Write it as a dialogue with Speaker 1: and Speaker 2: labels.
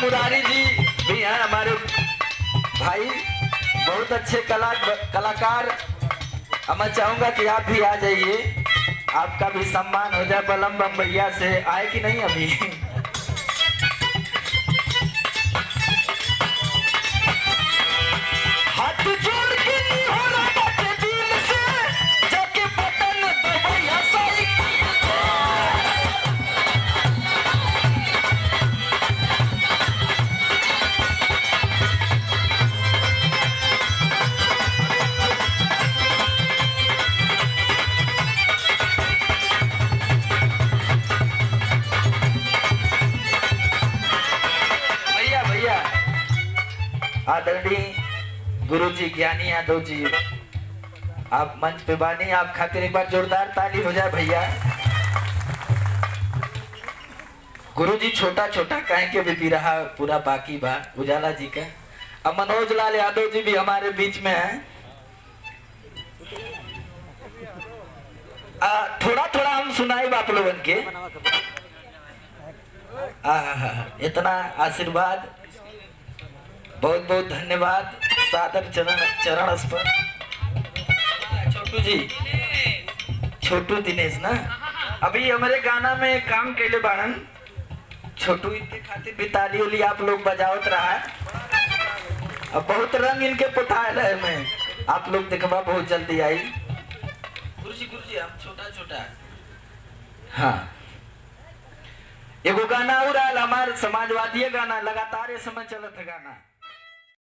Speaker 1: मुरारी जी भी हैं हमारे भाई, बहुत अच्छे कलाकार। मैं चाहूंगा कि आप भी आ जाइए, आपका भी सम्मान हो जाए। बलम बम भैया से आए कि नहीं अभी? हाथ जोड़ के नहीं हो रहा बाटे दिल से, जाके बटन दबाया साइकिल को। आदरणीय गुरुजी ज्ञानी यादव जी, आप मंच पे बानी, आप खातिर एक बार जोरदार ताली हो जाए भैया। गुरुजी छोटा छोटा कहीं के भी रहा पूरा बाकी बा उजाला जी का। अब मनोज लाल यादव जी भी हमारे बीच में हैं। थोड़ा थोड़ा हम सुनाए आप लोगन के। इतना आशीर्वाद, बहुत बहुत धन्यवाद, सादर चरण स्पर्श। छोटू जी, छोटू दिनेश ना अभी हमारे गाना में काम कैले बाड़न। छोटू इनके खातिर भी ताली उली आप लोग बजावत रहा है। अब बहुत रंग इनके पुताल है में, आप लोग देखबा बहुत जल्दी आई। गुरुजी हम छोटा छोटा। हाँ, एगो गाना और हमारे समाजवादी गाना लगातार ये समय चलत है गाना।